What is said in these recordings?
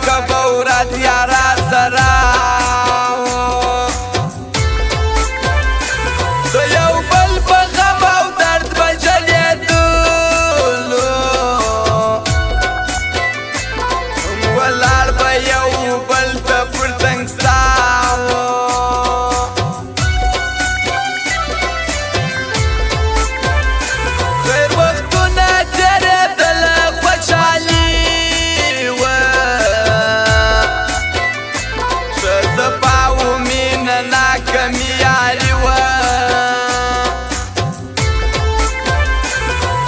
که به ورځ یارا سره د یو بل په غم او درد به ژړېدلو ولاړ به یو بل ته پر تنګساو خیر وختونه تېرېدله خوشحالي وه ښه صفا و مینه ناکه معیاري وه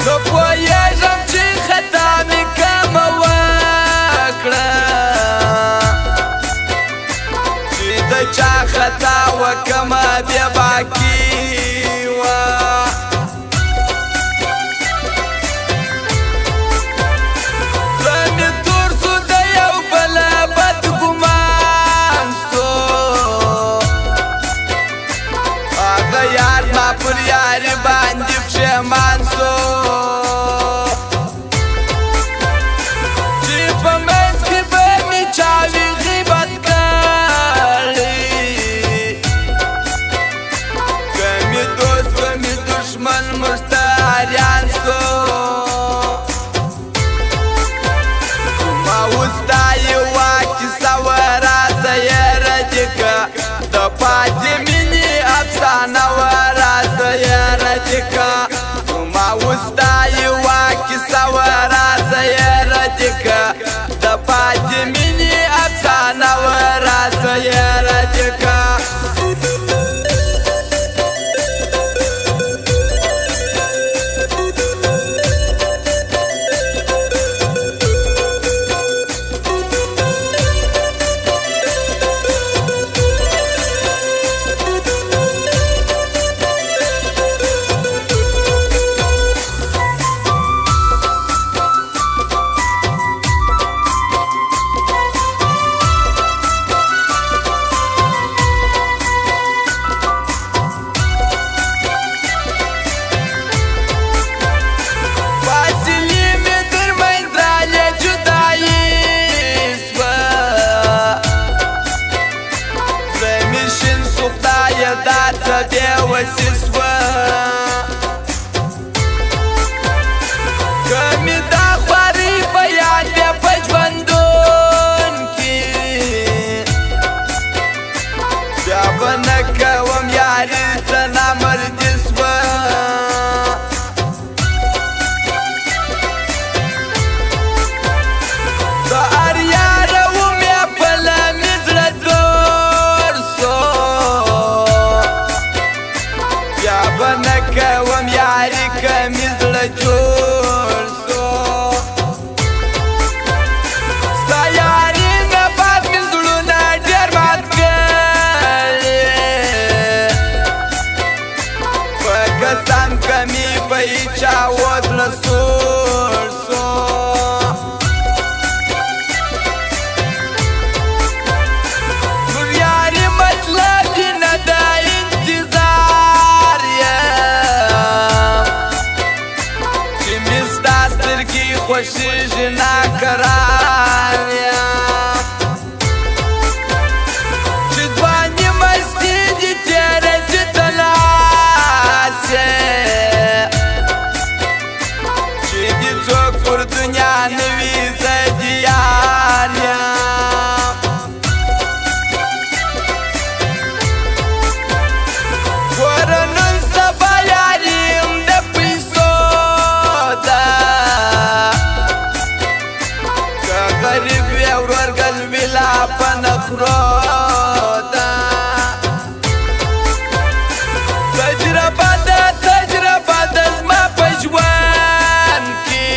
زه پوهېږم چې خطا مې کمه وکړه چې د چا خطا وکمه بې باکي وه زړه مې تور سو د یو بله بد ګمان سو هغه یار ما پر یاري باندې پښېمان سو چې په منځ کې به مې چا وي غیبت کړی که مې دوست که مې دشمن مشتریان سو ما اوس دا یوه کیسه وه راته یاره دې که د پاتې مینې افسانه وه راته یاره دې که ما اوس دا یوه کیسه وه راته یاره دې که د پاتې مینې افسانه وه راته یاره دې که فاصلې مې در منځ رالې جدایي سوه زړه مې شین سو خدایه دا څه بېوسي سوه که مې دا خوارۍ په یاد بیا په ژوندون کې بیا به نه کوم یاري څه نامردي سوه د هر یاره ومې پله مې زړه تور سو بیا به نه کوم یاري که مې زړه جوړ سو ستا یاري نه بعد مې زړونه ډېر مات کړي په قسم که مې به هېچا اوس نه سوړ سو نور یاري مطلب دې نه د انتظار یم چې مې ستا سترګې خوښېږي ناقرار یم چې ځواني مستي دې تېره شي تلاسې چې دې څوک پر دنیا نه وي زه دې یار یم ګوره نن سبا یاري هم د پیسو ده که غریب وي ورورګل وي لا په نخرو ده تجربه ده زما په ژوند کې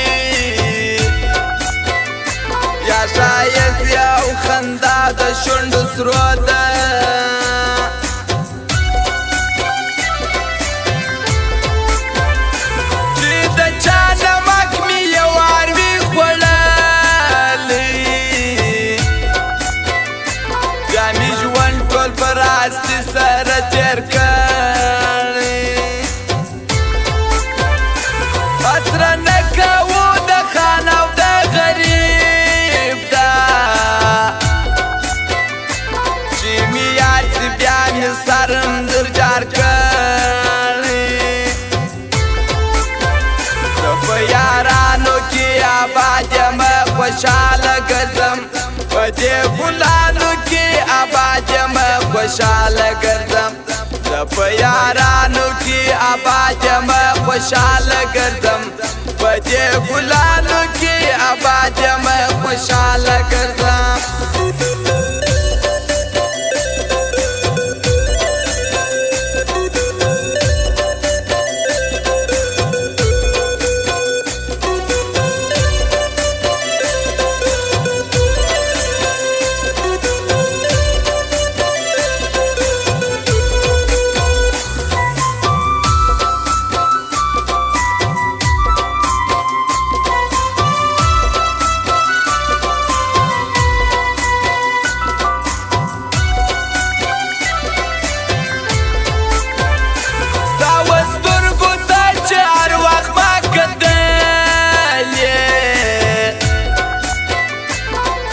یا ښایست او خندا د شونډو سرو ده چې د چا نمک مې یو وار وي خوړلی بیا مې ژوند ټول په راستي سره تېر کړی اسره نه کوو د خان او د غریب ده دې ګلانو کې آباد یم خوشحاله ګرځم زه په یارانو کې آباد یم خوشحاله ګرځم په دې ګلانو کې آباد یم خوشحاله ګرځم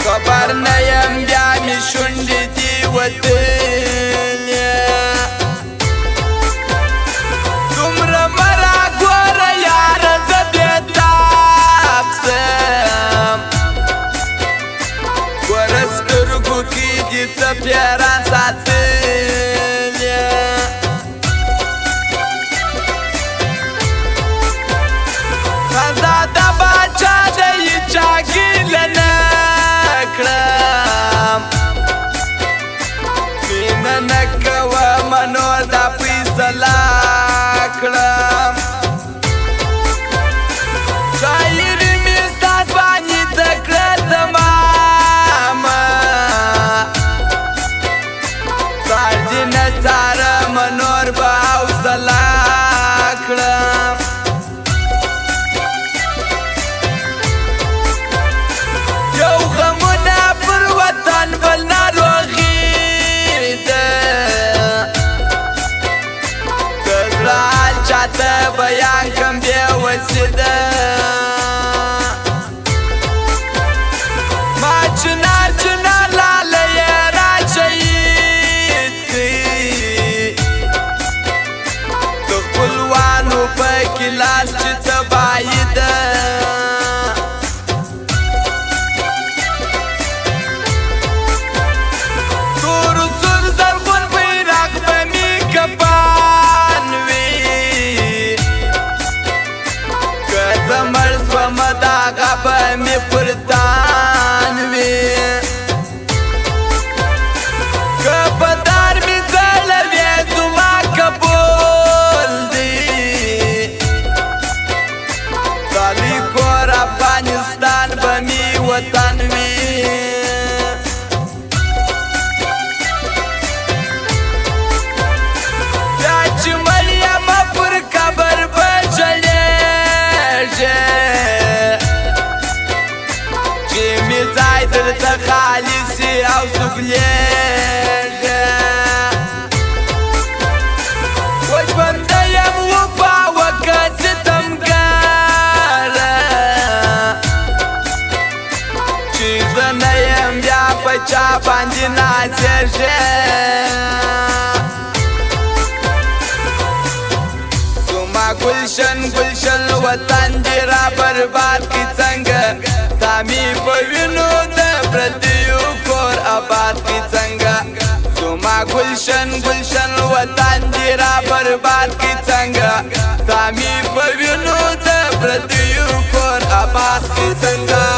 خبر نیم بیا می شونډې دي وتلې دومره مه راګوره یاره زه بېتاب شم ګوره سترګو کې دي څه پیران ساتلې خانزاده باچا د هیچا ګیله نه مینه نه کوم نور دا فیصله کړم شاعري مې ستا ځواني ته کړه تمامه څار دې نه څارم نور به حوصله کړم یو غمونه پر وطن بل ناروغي ده د زړه حال چاته بیان کړم بې وسې ده ما چنار چنار لاله یې راشهید کړي د خپلوانو پکې لاس چې تباهي ده داغه به مې پر تان وي که په دار مې ځړوې زما قبول دی کالی کور افغانستان به مې وطن وي بیا چې مړ یم پر قبر به ژړېږې ځای درته خالي سي او څوک لېږه اوس بنده یم وفا وکړه ستمګاره چې زه نه یم بیا په چا باندې نازېږې زما ګلشن ګلشن وطن دې را برباد کړي څنګه تا مې په وینو د پردیو کور آباد کړي څنګه زما ګلشن ګلشن وطن دې را برباد کړي څنګه تا مې په وینو د پردیو کور آباد کړي څنګه